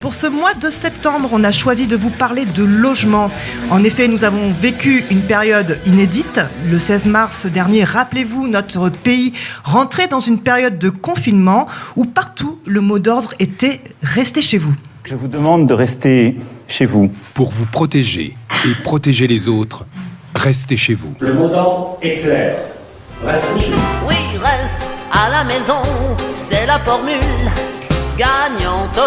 Pour ce mois de septembre, on a choisi de vous parler de logement. En effet, nous avons vécu une période inédite. Le 16 mars dernier, rappelez-vous, notre pays rentrait dans une période de confinement où partout le mot d'ordre était « restez chez vous ». Je vous demande de rester chez vous. Pour vous protéger et protéger les autres, restez chez vous. Le mot d'ordre est clair. Restez chez vous. Oui, reste à la maison, c'est la formule gagnante.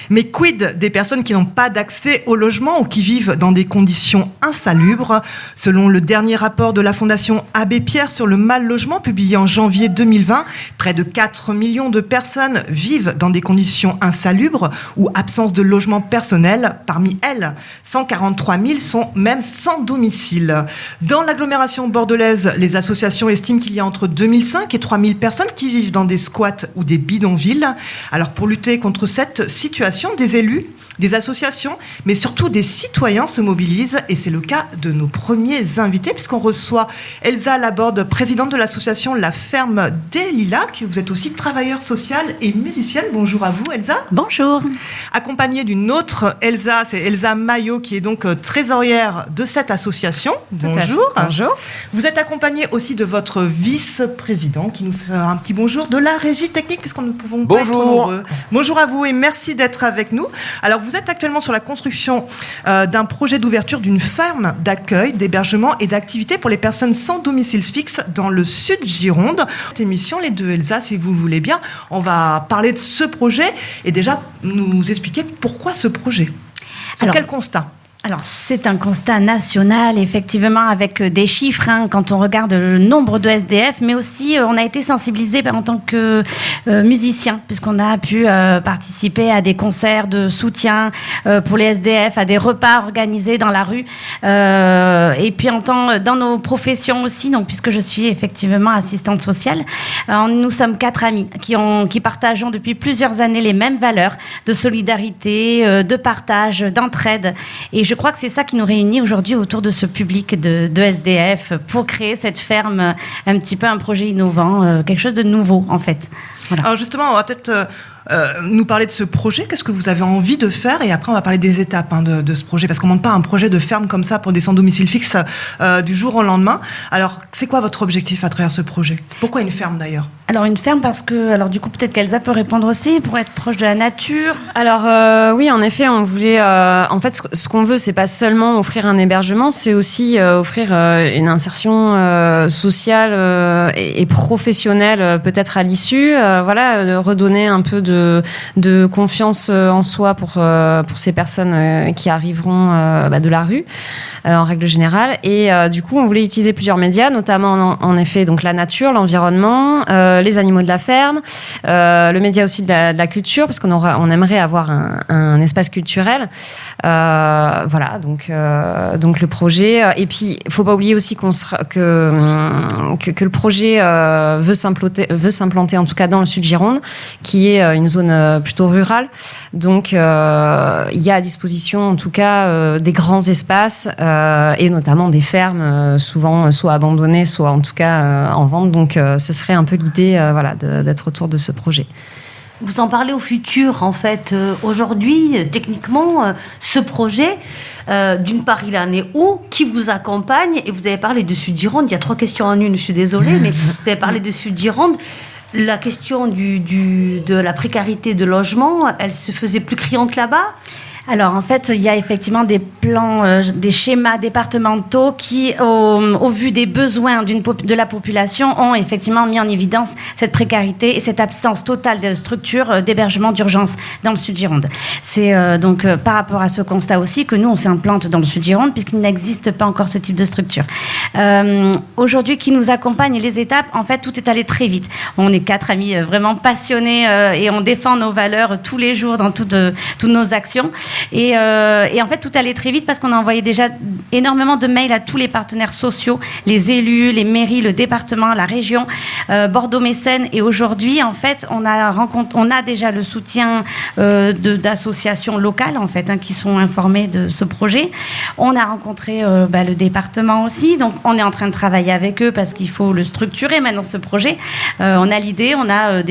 Mais quid des personnes qui n'ont pas d'accès au logement ou qui vivent dans des conditions insalubres? Selon le dernier rapport de la Fondation Abbé Pierre sur le mal logement publié en janvier 2020, près de 4 millions de personnes vivent dans des conditions insalubres ou absence de logement personnel. Parmi elles, 143 000 sont même sans domicile. Dans l'agglomération bordelaise, les associations estiment qu'il y a entre 2005 et 3 000 personnes qui vivent dans des squats ou des bidonvilles. Alors pour lutter contre cette situation, des élus, des associations, mais surtout des citoyens se mobilisent et c'est le cas de nos premiers invités puisqu'on reçoit Elsa Laborde, présidente de l'association La Ferme des Lilas. Vous êtes aussi travailleuse sociale et musicienne. Bonjour à vous Elsa. Bonjour. Accompagnée d'une autre Elsa, c'est Elsa Maillot qui est donc trésorière de cette association. Bonjour. Bonjour. Vous êtes accompagnée aussi de votre vice-président qui nous fait un petit bonjour de la régie technique puisqu'on ne pouvons pas être nombreux. Bonjour à vous et merci d'être avec nous. Alors vous êtes actuellement sur la construction d'un projet d'ouverture d'une ferme d'accueil, d'hébergement et d'activité pour les personnes sans domicile fixe dans le sud Gironde. Cette émission, les deux Elsa, si vous voulez bien, on va parler de ce projet et déjà nous expliquer pourquoi ce projet. Sur quel constat ? Alors, c'est un constat national, effectivement, avec des chiffres, quand on regarde le nombre de SDF, mais aussi, on a été sensibilisés en tant que musiciens, puisqu'on a pu participer à des concerts de soutien pour les SDF, à des repas organisés dans la rue, et puis dans nos professions aussi, donc, puisque je suis effectivement assistante sociale, nous sommes 4 amis qui partageons depuis plusieurs années les mêmes valeurs de solidarité, de partage, d'entraide, et je crois que c'est ça qui nous réunit aujourd'hui autour de ce public de SDF pour créer cette ferme, un petit peu un projet innovant, quelque chose de nouveau en fait. Voilà. Alors justement, on va peut-être nous parler de ce projet. Qu'est-ce que vous avez envie de faire? Et après, on va parler des étapes de ce projet. Parce qu'on ne monte pas un projet de ferme comme ça pour des sans-domicile fixe du jour au lendemain. Alors, c'est quoi votre objectif à travers ce projet? Pourquoi une ferme d'ailleurs? Alors, une ferme parce que... Alors, du coup, peut-être qu'Elsa peut répondre aussi, pour être proche de la nature. Alors, oui, en effet, on voulait... en fait, ce qu'on veut, c'est pas seulement offrir un hébergement, c'est aussi offrir une insertion sociale et professionnelle, peut-être à l'issue. Voilà, redonner un peu de confiance en soi pour ces personnes qui arriveront de la rue, en règle générale. Et du coup, on voulait utiliser plusieurs médias, notamment, en effet, donc la nature, l'environnement, les animaux de la ferme, le média aussi de la culture, parce qu'on aimerait avoir un espace culturel. Voilà, donc le projet. Et puis, il ne faut pas oublier aussi que le projet veut s'implanter, en tout cas dans le sud Gironde, qui est une zone plutôt rurale. Donc, il y a à disposition, en tout cas, des grands espaces et notamment des fermes, souvent soit abandonnées, soit en tout cas en vente. Donc, ce serait un peu l'idée d'être autour de ce projet. Vous en parlez au futur, en fait. Aujourd'hui, techniquement, ce projet, d'une part, il en est où? Qui vous accompagne? Et vous avez parlé de Sud-Gironde. Il y a 3 questions en une, je suis désolée, mais vous avez parlé de Sud-Gironde. La question de la précarité de logement, elle se faisait plus criante là-bas? Alors, en fait, il y a effectivement des plans, des schémas départementaux qui, au vu des besoins de la population, ont effectivement mis en évidence cette précarité et cette absence totale de structures d'hébergement d'urgence dans le Sud-Gironde. C'est donc par rapport à ce constat aussi que nous, on s'implante dans le Sud-Gironde puisqu'il n'existe pas encore ce type de structure. Aujourd'hui, qui nous accompagne les étapes, en fait, tout est allé très vite. On est 4 amis vraiment passionnés et on défend nos valeurs tous les jours dans toutes nos actions. Et en fait, tout allait très vite parce qu'on a envoyé déjà énormément de mails à tous les partenaires sociaux, les élus, les mairies, le département, la région, Bordeaux-Mécène. Et aujourd'hui, en fait, on a déjà le soutien d'associations locales, en fait, qui sont informées de ce projet. On a rencontré le département aussi. Donc, on est en train de travailler avec eux parce qu'il faut le structurer maintenant, ce projet. On a l'idée, on a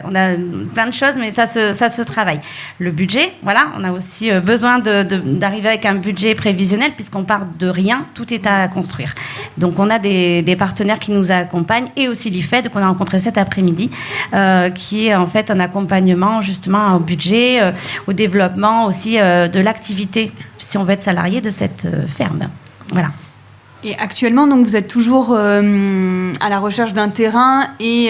on a plein de choses, mais ça se travaille. Le budget, on a aussi besoin d'arriver avec un budget prévisionnel puisqu'on part de rien, tout est à construire. Donc, on a des partenaires qui nous accompagnent et aussi l'IFED qu'on a rencontré cet après-midi, qui est en fait un accompagnement justement au budget, au développement aussi de l'activité, si on veut être salarié de cette ferme. Voilà. Et actuellement, donc, vous êtes toujours à la recherche d'un terrain et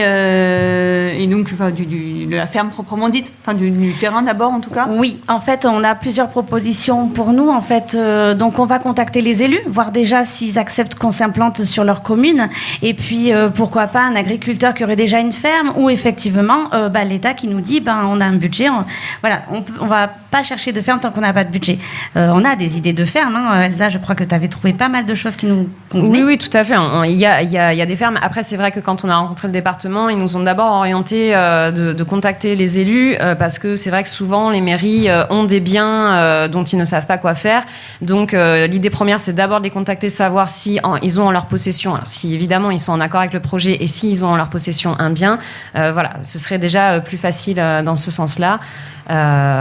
donc de la ferme proprement dite, du terrain d'abord en tout cas. Oui, en fait, on a plusieurs propositions pour nous. En fait, donc on va contacter les élus, voir déjà s'ils acceptent qu'on s'implante sur leur commune, et puis pourquoi pas un agriculteur qui aurait déjà une ferme, ou effectivement l'État qui nous dit on a un budget. On va pas chercher de ferme tant qu'on n'a pas de budget. On a des idées de ferme. Elsa, je crois que tu avais trouvé pas mal de choses qui nous convenaient. Oui, tout à fait. Il y a des fermes. Après, c'est vrai que quand on a rencontré le département, ils nous ont d'abord orienté de contacter les élus parce que c'est vrai que souvent les mairies ont des biens dont ils ne savent pas quoi faire. Donc, l'idée première, c'est d'abord de les contacter, savoir si ils ont en leur possession, alors, si évidemment ils sont en accord avec le projet et s'ils ont en leur possession un bien. Ce serait déjà plus facile dans ce sens-là.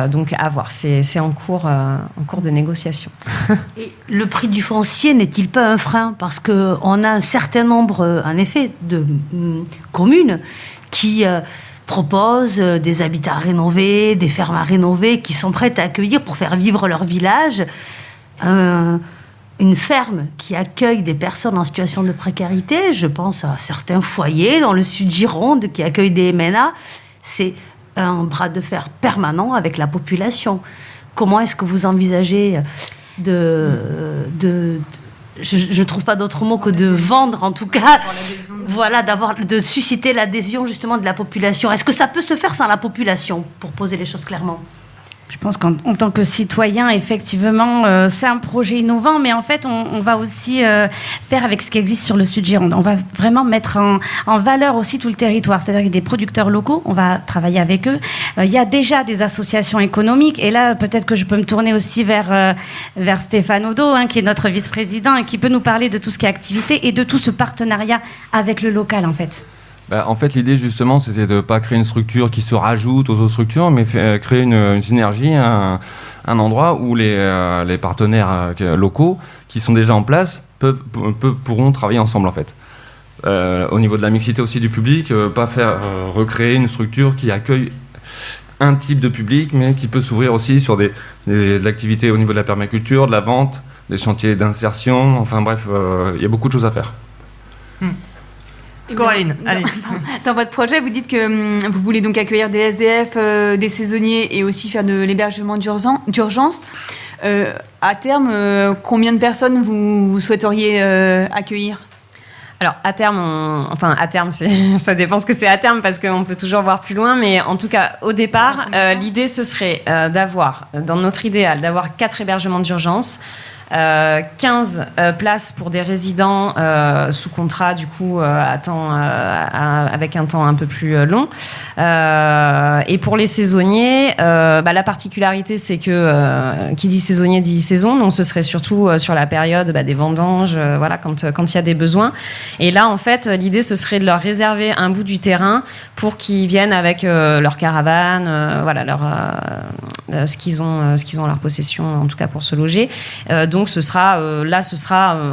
Donc à voir, c'est en cours de négociation. Et le prix du foncier n'est-il pas un frein? Parce qu'on a un certain nombre, en effet, de communes qui proposent des habitats à rénover, des fermes à rénover, qui sont prêtes à accueillir pour faire vivre leur village. Une ferme qui accueille des personnes en situation de précarité, je pense à certains foyers dans le sud Gironde qui accueillent des MNA, c'est un bras de fer permanent avec la population. Comment est-ce que vous envisagez je ne trouve pas d'autre mot que de vendre, en tout cas, de susciter l'adhésion justement de la population. Est-ce que ça peut se faire sans la population, pour poser les choses clairement? Je pense qu'en tant que citoyen, effectivement, c'est un projet innovant, mais en fait, on va aussi faire avec ce qui existe sur le Sud Gironde. On va vraiment mettre en valeur aussi tout le territoire. C'est-à-dire qu'il y a des producteurs locaux, on va travailler avec eux. Il y a déjà des associations économiques, et là, peut-être que je peux me tourner aussi vers Stéphane Odo, qui est notre vice-président, et qui peut nous parler de tout ce qui est activité et de tout ce partenariat avec le local, en fait. En fait, l'idée, justement, c'était de ne pas créer une structure qui se rajoute aux autres structures, mais créer une synergie, un endroit où les partenaires locaux qui sont déjà en place pourront travailler ensemble, en fait. Au niveau de la mixité aussi du public, pas faire recréer une structure qui accueille un type de public, mais qui peut s'ouvrir aussi sur de l'activité au niveau de la permaculture, de la vente, des chantiers d'insertion, enfin bref, il y a beaucoup de choses à faire. Coraline, allez. Dans votre projet, vous dites que vous voulez donc accueillir des SDF, des saisonniers et aussi faire de l'hébergement d'urgence. À terme, combien de personnes vous souhaiteriez accueillir ? Alors à terme, ça dépend ce que c'est à terme parce qu'on peut toujours voir plus loin, mais en tout cas au départ, l'idée ce serait d'avoir, dans notre idéal, d'avoir 4 hébergements d'urgence. 15 places pour des résidents sous contrat du coup avec un temps un peu plus long et pour les saisonniers la particularité c'est que qui dit saisonnier dit saison, donc ce serait surtout sur la période des vendanges, quand il y a des besoins, et là en fait l'idée ce serait de leur réserver un bout du terrain pour qu'ils viennent avec leur caravane, ce qu'ils ont en leur possession en tout cas pour se loger. Donc ce sera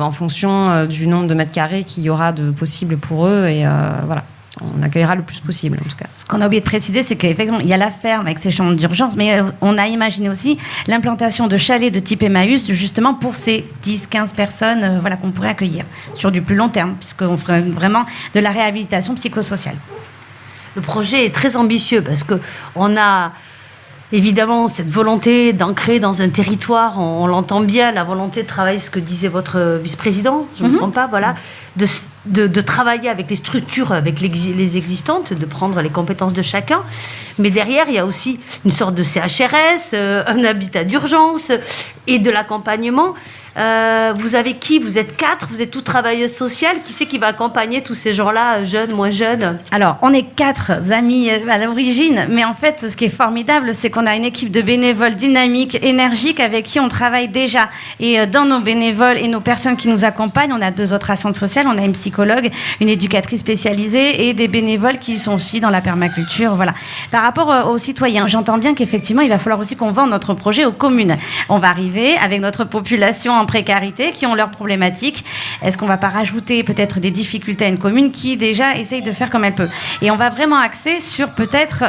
en fonction du nombre de mètres carrés qu'il y aura de possible pour eux et on accueillera le plus possible en tout cas. Ce qu'on a oublié de préciser, c'est qu'effectivement il y a la ferme avec ses chambres d'urgence, mais on a imaginé aussi l'implantation de chalets de type Emmaüs justement pour ces 10-15 personnes qu'on pourrait accueillir sur du plus long terme, puisqu'on ferait vraiment de la réhabilitation psychosociale. Le projet est très ambitieux parce qu'on a évidemment cette volonté d'ancrer dans un territoire, on l'entend bien, la volonté de travailler, ce que disait votre vice-président, je ne me trompe pas, de travailler avec les structures, avec les existantes, de prendre les compétences de chacun. Mais derrière, il y a aussi une sorte de CHRS, un habitat d'urgence et de l'accompagnement. Vous avez qui? Vous êtes 4, vous êtes toutes travailleuses sociales. Qui c'est qui va accompagner tous ces gens-là, jeunes, moins jeunes? Alors, on est 4 amis à l'origine, mais en fait, ce qui est formidable, c'est qu'on a une équipe de bénévoles dynamiques, énergiques, avec qui on travaille déjà. Et dans nos bénévoles et nos personnes qui nous accompagnent, on a 2 autres assistantes sociales, on a une psychologue, une éducatrice spécialisée et des bénévoles qui sont aussi dans la permaculture. Voilà. Par rapport aux citoyens, j'entends bien qu'effectivement, il va falloir aussi qu'on vende notre projet aux communes. On va arriver avec notre population en précarité, qui ont leurs problématiques. Est-ce qu'on ne va pas rajouter peut-être des difficultés à une commune qui déjà essaye de faire comme elle peut? Et on va vraiment axer sur peut-être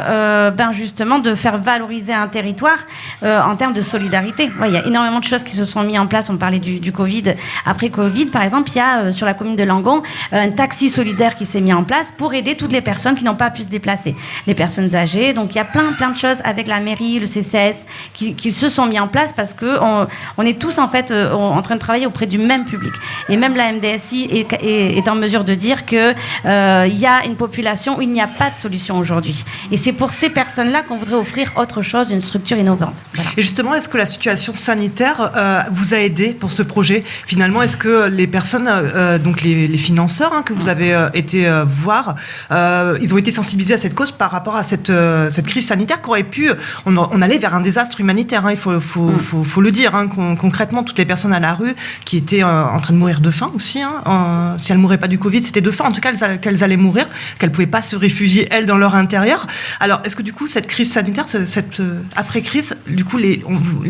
justement de faire valoriser un territoire en termes de solidarité. Ouais, il y a énormément de choses qui se sont mises en place. On parlait du Covid. Après Covid, par exemple, il y a sur la commune de Langon un taxi solidaire qui s'est mis en place pour aider toutes les personnes qui n'ont pas pu se déplacer. Les personnes âgées. Donc il y a plein de choses avec la mairie, le CCS qui se sont mis en place parce qu'on est tous en fait en train de travailler auprès du même public. Et même la MDSI est en mesure de dire qu'il y a une population où il n'y a pas de solution aujourd'hui. Et c'est pour ces personnes-là qu'on voudrait offrir autre chose, une structure innovante. Voilà. Et justement, est-ce que la situation sanitaire vous a aidé pour ce projet? Finalement, est-ce que les personnes, donc les financeurs que vous avez été voir, ils ont été sensibilisés à cette cause par rapport à cette crise sanitaire qu'aurait pu... On allait vers un désastre humanitaire, il faut le dire. Concrètement, toutes les personnes à la rue qui étaient en train de mourir de faim aussi. Si elles ne mouraient pas du Covid, c'était de faim. En tout cas, qu'elles allaient mourir, qu'elles ne pouvaient pas se réfugier, elles, dans leur intérieur. Alors, est-ce que du coup, cette crise sanitaire, cette après-crise, du coup, les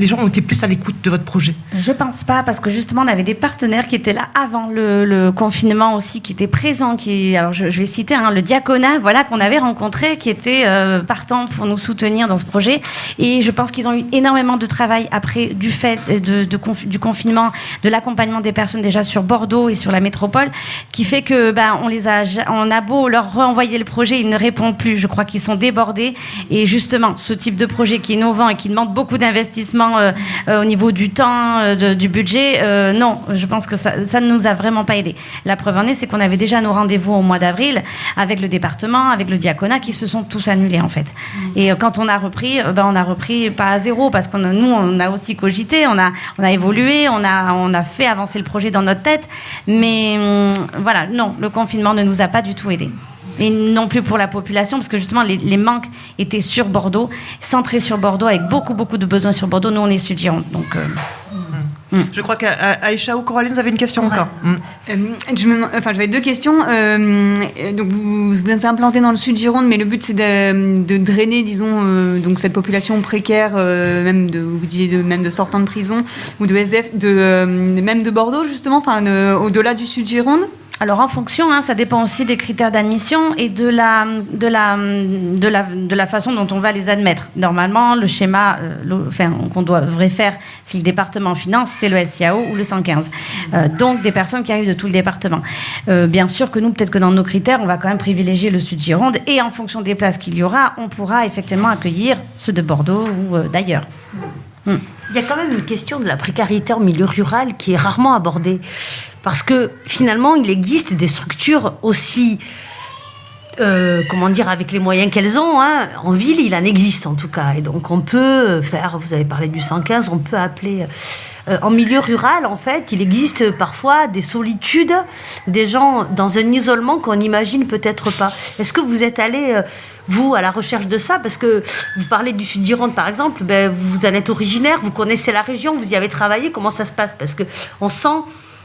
gens ont été plus à l'écoute de votre projet? Je ne pense pas, parce que justement, on avait des partenaires qui étaient là avant le confinement aussi, qui étaient présents. Alors, je vais citer le diaconat, qu'on avait rencontré, qui était partant pour nous soutenir dans ce projet. Et je pense qu'ils ont eu énormément de travail après du fait du confinement, de l'accompagnement des personnes déjà sur Bordeaux et sur la métropole, qui fait que on a beau leur renvoyer le projet, ils ne répondent plus. Je crois qu'ils sont débordés. Et justement, ce type de projet qui est innovant et qui demande beaucoup d'investissement au niveau du temps, du budget, non, je pense que ça ne nous a vraiment pas aidés. La preuve en est, c'est qu'on avait déjà nos rendez-vous au mois d'avril avec le département, avec le diaconat, qui se sont tous annulés en fait. Et quand on a repris, on a repris pas à zéro, parce qu'on a aussi cogité, on a évolué, on a fait avancer le projet dans notre tête, mais voilà, non, le confinement ne nous a pas du tout aidés. Et non plus pour la population, parce que justement les manques étaient sur Bordeaux, centrés sur Bordeaux, avec beaucoup de besoins sur Bordeaux. Nous, on est Sud-Gironde, donc... Je crois qu'Aïcha ou Coralie, vous avez une question encore. J'avais 2 questions. Donc vous êtes implanté dans le Sud-Gironde, mais le but c'est de drainer, disons, donc cette population précaire, vous disiez même de sortants de prison ou de SDF, même de Bordeaux justement, au-delà du Sud-Gironde. Alors en fonction, ça dépend aussi des critères d'admission et de la façon dont on va les admettre. Normalement, le schéma qu'on devrait faire si le département finance, c'est le SIAO ou le 115. Donc des personnes qui arrivent de tout le département. Bien sûr que nous, peut-être que dans nos critères, on va quand même privilégier le Sud-Gironde, et en fonction des places qu'il y aura, on pourra effectivement accueillir ceux de Bordeaux ou d'ailleurs. Il y a quand même une question de la précarité en milieu rural qui est rarement abordée. Parce que finalement, il existe des structures aussi, avec les moyens qu'elles ont. En ville, il en existe en tout cas. Et donc on peut faire, vous avez parlé du 115, on peut appeler... en milieu rural, en fait, il existe parfois des solitudes, des gens dans un isolement qu'on n'imagine peut-être pas. Est-ce que vous êtes allé... vous, à la recherche de ça, parce que vous parlez du Sud-Gironde, par exemple, vous en êtes originaire, vous connaissez la région, vous y avez travaillé, comment ça se passe? Parce qu'on sent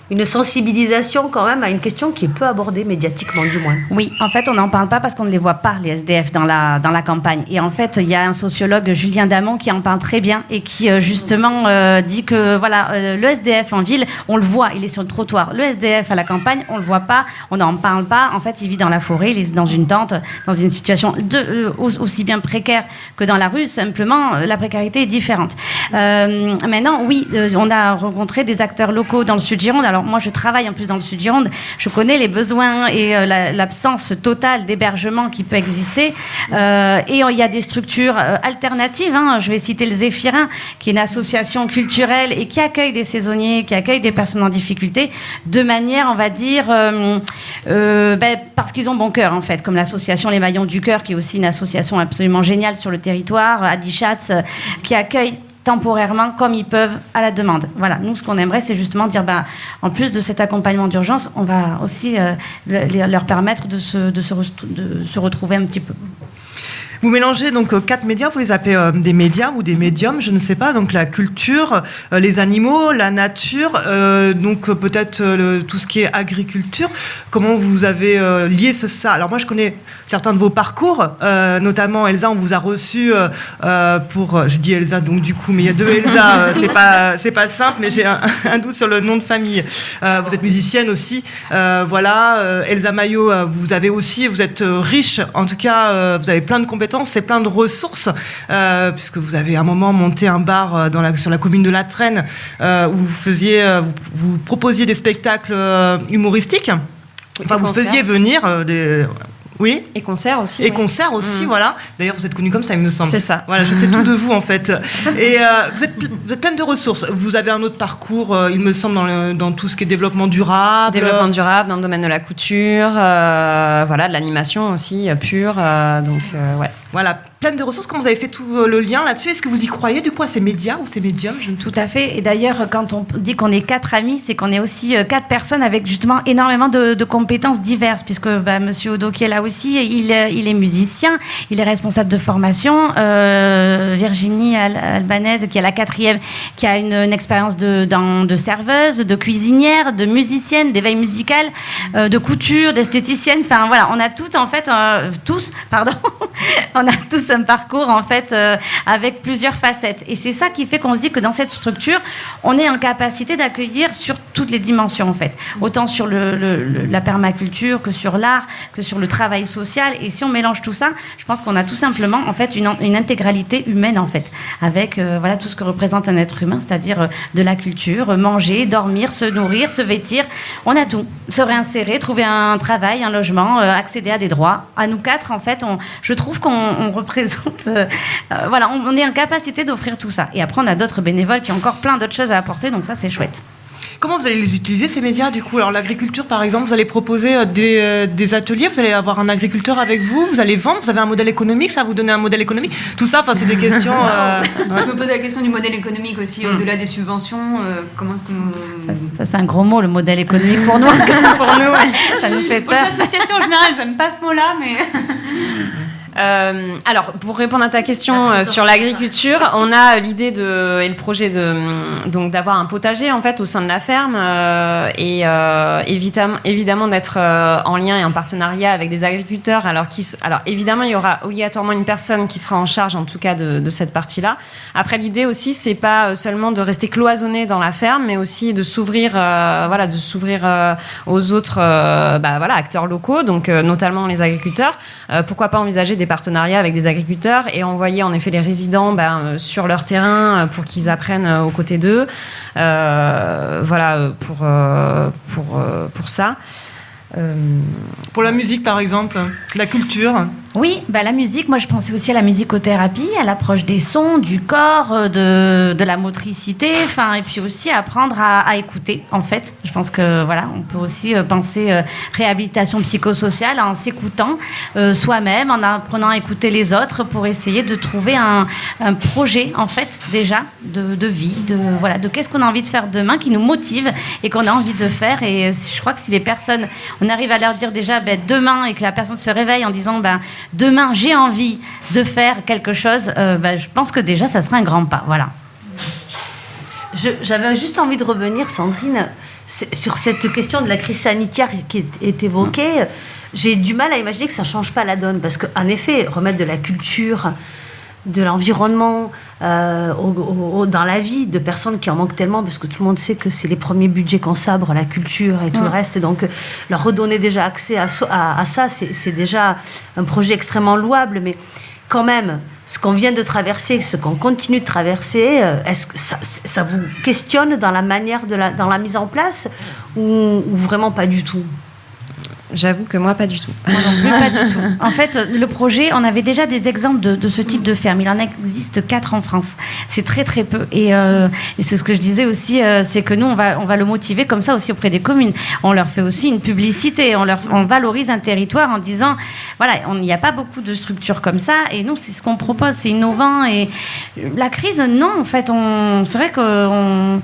une sensibilisation quand même à une question qui est peu abordée médiatiquement, du moins. Oui, en fait, on n'en parle pas parce qu'on ne les voit pas, les SDF, dans la campagne. Et en fait, il y a un sociologue, Julien Damon, qui en parle très bien et qui, justement, dit que, le SDF en ville, on le voit, il est sur le trottoir. Le SDF à la campagne, on ne le voit pas, on n'en parle pas. En fait, il vit dans la forêt, il est dans une tente, dans une situation aussi bien précaire que dans la rue. Simplement, la précarité est différente. Maintenant, oui, on a rencontré des acteurs locaux dans le Sud-Gironde. Alors, Alors moi, je travaille en plus dans le Sud-Gironde, je connais les besoins et l'absence totale d'hébergement qui peut exister. Et il y a des structures alternatives. Je vais citer le Zéphirin, qui est une association culturelle et qui accueille des saisonniers, qui accueille des personnes en difficulté, de manière, on va dire, parce qu'ils ont bon cœur, en fait, comme l'association Les Maillons du Cœur, qui est aussi une association absolument géniale sur le territoire, Adichatz, qui accueille temporairement comme ils peuvent à la demande. Voilà, nous ce qu'on aimerait c'est justement dire en plus de cet accompagnement d'urgence, on va aussi leur permettre de se retrouver un petit peu. Vous mélangez donc 4 médias, vous les appelez des médias ou des médiums, je ne sais pas, donc la culture, les animaux, la nature, donc peut-être tout ce qui est agriculture. Comment vous avez lié ça? Alors moi je connais certains de vos parcours, notamment Elsa, on vous a reçu pour, je dis Elsa donc du coup, mais il y a 2 Elsa, c'est pas simple, mais j'ai un doute sur le nom de famille. Vous êtes musicienne aussi, voilà, Elsa Maillot, vous êtes riche, en tout cas, vous avez plein de compétences, c'est plein de ressources, puisque vous avez à un moment monté un bar sur la commune de La Traîne, où vous proposiez des spectacles humoristiques. Enfin, vous faisiez venir des... Oui. Et concerts aussi. Et concerts aussi, voilà. D'ailleurs, vous êtes connue comme ça, il me semble. C'est ça. Voilà, je sais tout de vous, en fait. Et vous êtes pleine de ressources. Vous avez un autre parcours, il me semble, dans tout ce qui est développement durable. Développement durable, dans le domaine de la couture, voilà, de l'animation aussi, pure. Donc, ouais. Voilà, plein de ressources. Comment vous avez fait tout le lien là-dessus? Est-ce que vous y croyez, du coup, à ces médias ou ces médiums? Tout à fait. Et d'ailleurs, quand on dit qu'on est 4 amis, c'est qu'on est aussi 4 personnes avec justement énormément de compétences diverses, puisque Monsieur Odo, qui est là aussi, il est musicien, il est responsable de formation. Virginie Albanaise, qui est la 4e, qui a une expérience de serveuse, de cuisinière, de musicienne, d'éveil musical, de couture, d'esthéticienne. Enfin, voilà, on a toutes, en fait, on a tous un parcours en fait avec plusieurs facettes, et c'est ça qui fait qu'on se dit que dans cette structure on est en capacité d'accueillir sur toutes les dimensions en fait, autant sur la permaculture que sur l'art, que sur le travail social. Et si on mélange tout ça, je pense qu'on a tout simplement en fait une intégralité humaine en fait, avec voilà tout ce que représente un être humain, c'est-à-dire de la culture, manger, dormir, se nourrir, se vêtir, on a tout, se réinsérer, trouver un travail, un logement, accéder à des droits. À nous 4 en fait, je trouve qu'on représente... voilà, on est en capacité d'offrir tout ça. Et après, on a d'autres bénévoles qui ont encore plein d'autres choses à apporter, donc ça, c'est chouette. Comment vous allez les utiliser, ces médias, du coup? Alors, l'agriculture, par exemple, vous allez proposer des ateliers, vous allez avoir un agriculteur avec vous, vous allez vendre, vous avez un modèle économique, ça va vous donner un modèle économique. Tout ça, c'est des questions... Je me posais la question du modèle économique aussi, au-delà des subventions. Comment est-ce que... Ça, c'est un gros mot, le modèle économique, pour nous. Pour nous, ouais. Ça nous fait peur. Pour l'association, en général, ça n'aime pas ce mot-là, mais... Alors, pour répondre à ta question sur l'agriculture, on a l'idée et le projet donc d'avoir un potager en fait au sein de la ferme et évidemment d'être en lien et en partenariat avec des agriculteurs. Alors évidemment, il y aura obligatoirement une personne qui sera en charge en tout cas de cette partie-là. Après, l'idée aussi, c'est pas seulement de rester cloisonné dans la ferme, mais aussi de s'ouvrir, aux autres acteurs locaux, donc notamment les agriculteurs. Pourquoi pas envisager des partenariats avec des agriculteurs et envoyer en effet les résidents sur leur terrain pour qu'ils apprennent aux côtés d'eux. Voilà pour ça. Pour la musique, par exemple, la culture. Oui, la musique, moi je pensais aussi à la musicothérapie, à l'approche des sons, du corps, de la motricité, et puis aussi apprendre à écouter, en fait. Je pense que voilà, on peut aussi penser réhabilitation psychosociale en s'écoutant soi-même, en apprenant à écouter les autres pour essayer de trouver un projet, en fait, déjà, de vie, de qu'est-ce qu'on a envie de faire demain, qui nous motive et qu'on a envie de faire. Et je crois que si les personnes, on arrive à leur dire déjà demain, et que la personne se réveille en disant demain j'ai envie de faire quelque chose, je pense que déjà ça sera un grand pas. Voilà. J'avais juste envie de revenir, Sandrine, sur cette question de la crise sanitaire qui est évoquée. J'ai du mal à imaginer que ça ne change pas la donne, parce qu'en effet, remettre de la culture, de l'environnement dans la vie de personnes qui en manquent tellement, parce que tout le monde sait que c'est les premiers budgets qu'on sabre, la culture et tout le reste, et donc leur redonner déjà accès à ça, c'est déjà un projet extrêmement louable. Mais quand même, ce qu'on vient de traverser, ce qu'on continue de traverser, est-ce que ça vous questionne dans la manière dans la mise en place, ou vraiment pas du tout? J'avoue que moi, pas du tout. Moi non plus, pas du tout. En fait, le projet, on avait déjà des exemples de ce type de ferme. Il en existe 4 en France. C'est très très peu. Et c'est ce que je disais aussi, c'est que nous, on va le motiver comme ça aussi auprès des communes. On leur fait aussi une publicité. On valorise un territoire en disant, voilà, il n'y a pas beaucoup de structures comme ça. Et nous, c'est ce qu'on propose, c'est innovant. Et la crise, non, en fait, c'est vrai qu'on...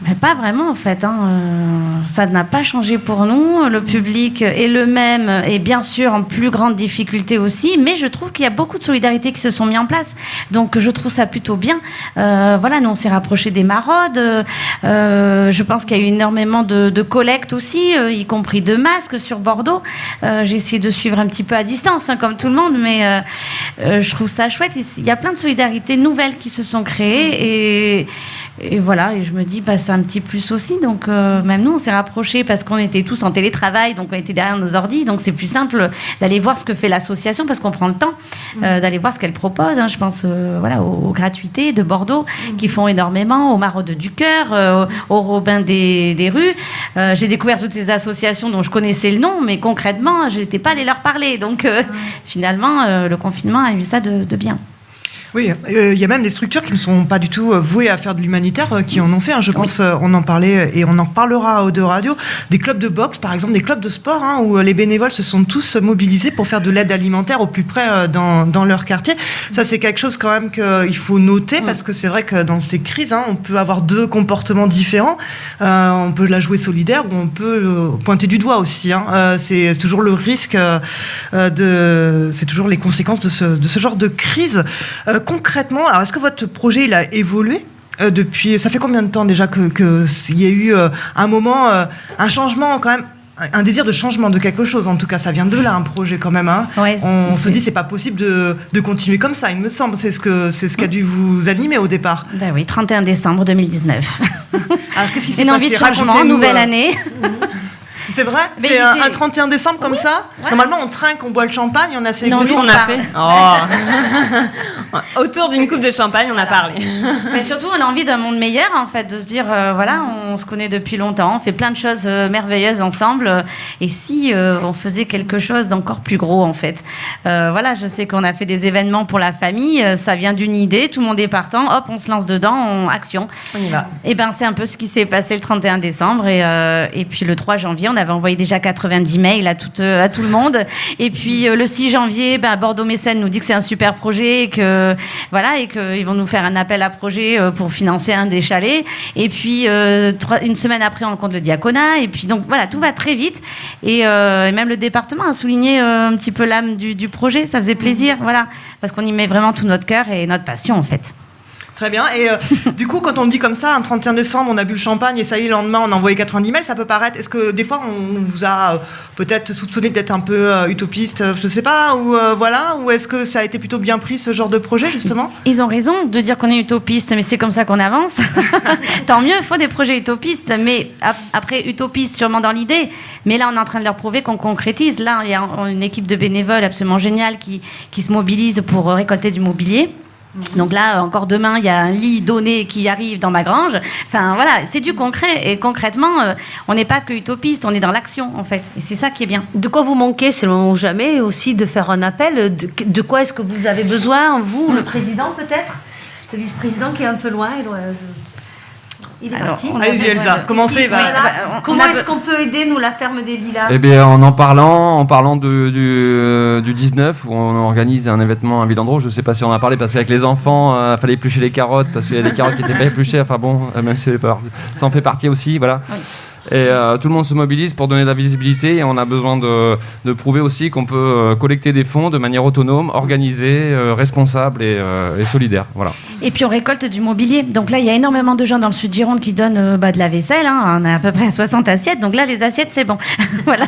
Mais pas vraiment en fait, ça n'a pas changé pour nous, le public est le même et bien sûr en plus grande difficulté aussi, mais je trouve qu'il y a beaucoup de solidarité qui se sont mis en place, donc je trouve ça plutôt bien. Voilà, nous on s'est rapprochés des maraudes, je pense qu'il y a eu énormément de collectes aussi, y compris de masques sur Bordeaux. J'ai essayé de suivre un petit peu à distance comme tout le monde, mais je trouve ça chouette. Il y a plein de solidarités nouvelles qui se sont créées et voilà, et je me dis, c'est un petit plus aussi. Donc, même nous, on s'est rapprochés parce qu'on était tous en télétravail, donc on était derrière nos ordis. Donc, c'est plus simple d'aller voir ce que fait l'association parce qu'on prend le temps d'aller voir ce qu'elle propose. Je pense aux gratuités de Bordeaux qui font énormément, aux Maraudes du Cœur, aux Robins des rues. J'ai découvert toutes ces associations dont je connaissais le nom, mais concrètement, je n'étais pas allée leur parler. Donc, finalement, le confinement a eu ça de bien. Oui, il y a même des structures qui ne sont pas du tout vouées à faire de l'humanitaire, qui en ont fait. Je pense, on en parlait et on en reparlera à de radio. Des clubs de boxe, par exemple, des clubs de sport, où les bénévoles se sont tous mobilisés pour faire de l'aide alimentaire au plus près dans leur quartier. Ça, c'est quelque chose quand même qu'il faut noter parce que c'est vrai que dans ces crises, on peut avoir 2 comportements différents. On peut la jouer solidaire ou on peut pointer du doigt aussi. C'est toujours le risque c'est toujours les conséquences de ce genre de crise. Concrètement, alors est-ce que votre projet il a évolué depuis? Ça fait combien de temps déjà qu'il y a eu un moment, un changement quand même, un désir de changement de quelque chose? En tout cas, ça vient de là, un projet quand même. Ouais, on se dit c'est pas possible de continuer comme ça. Il me semble, c'est ce qui a dû vous animer au départ. Ben oui, 31 décembre 2019. Alors qu'est-ce qui s'est passé? Une envie de changement, nouvelle année. C'est vrai? Mais c'est un 31 décembre comme ça? Voilà. Normalement, on trinque, on boit le champagne, on a ses... C'est ce qu'on a fait. Autour d'une coupe de champagne, on a parlé. Mais surtout, on a envie d'un monde meilleur, en fait, de se dire, on se connaît depuis longtemps, on fait plein de choses merveilleuses ensemble, et si on faisait quelque chose d'encore plus gros, en fait. Je sais qu'on a fait des événements pour la famille, ça vient d'une idée, tout le monde est partant, hop, on se lance dedans, action. On y va. Et c'est un peu ce qui s'est passé le 31 décembre, et puis le 3 janvier, on avait envoyé déjà 90 mails à tout le monde. Et puis le 6 janvier, Bordeaux Mécène nous dit que c'est un super projet et qu'ils vont nous faire un appel à projet pour financer un des chalets. Et puis une semaine après, on rencontre le diaconat. Et puis donc voilà, tout va très vite. Et même le département a souligné un petit peu l'âme du projet. Ça faisait plaisir, parce qu'on y met vraiment tout notre cœur et notre passion en fait. Très bien. Et du coup, quand on dit comme ça, un 31 décembre, on a bu le champagne et ça y est, le lendemain, on a envoyé 90 mails, ça peut paraître... Est-ce que des fois, on vous a peut-être soupçonné d'être un peu utopiste, je sais pas, ou est-ce que ça a été plutôt bien pris, ce genre de projet, justement? Ils ont raison de dire qu'on est utopiste, mais c'est comme ça qu'on avance. Tant mieux, il faut des projets utopistes, mais après, utopiste sûrement dans l'idée, mais là, on est en train de leur prouver qu'on concrétise. Là, il y a une équipe de bénévoles absolument géniale qui se mobilise pour récolter du mobilier. Donc là, encore demain, il y a un lit donné qui arrive dans ma grange. Enfin, c'est du concret. Et concrètement, on n'est pas que utopiste, on est dans l'action, en fait. Et c'est ça qui est bien. De quoi vous manquez, c'est le moment ou jamais, aussi de faire un appel. De quoi est-ce que vous avez besoin, vous, le président peut-être? Le vice-président qui est un peu loin, il est parti. Allez-y, Elsa, commencez. Comment est-ce qu'on peut aider, nous, la ferme des Lilas? Eh bien, en parlant du 19, où on organise un événement à Villandreau, je ne sais pas si on en a parlé, parce qu'avec les enfants, il fallait éplucher les carottes, parce qu'il y a des carottes qui n'étaient pas épluchées, même si ça en fait partie aussi, voilà. Oui. Et tout le monde se mobilise pour donner de la visibilité, et on a besoin de prouver aussi qu'on peut collecter des fonds de manière autonome, organisée, responsable et solidaire. Voilà. Et puis on récolte du mobilier. Donc là, il y a énormément de gens dans le sud Gironde qui donnent de la vaisselle. On a à peu près 60 assiettes. Donc là, les assiettes, c'est bon. Voilà.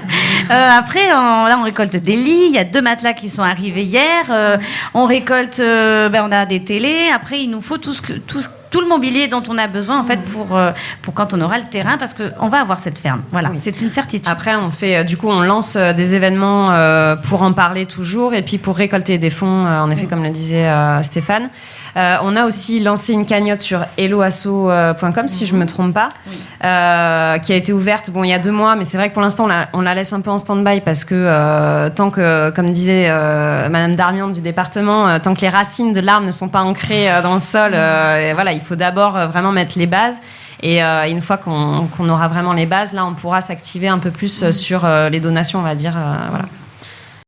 Après, on récolte des lits. Il y a 2 matelas qui sont arrivés hier. On récolte, on a des télés. Après, il nous faut tout le mobilier dont on a besoin en fait pour quand on aura le terrain, parce qu'on va avoir avoir cette ferme. Voilà, c'est une certitude. Après, on lance des événements pour en parler toujours et puis pour récolter des fonds, en effet, comme le disait Stéphane. On a aussi lancé une cagnotte sur helloasso.com, si je ne me trompe pas, qui a été ouverte il y a 2 mois, mais c'est vrai que pour l'instant, on la laisse un peu en stand-by parce que tant que, comme disait Madame Darmian du département, tant que les racines de l'arbre ne sont pas ancrées dans le sol, il faut d'abord vraiment mettre les bases. Et une fois qu'on aura vraiment les bases, là, on pourra s'activer un peu plus sur les donations, on va dire. Voilà.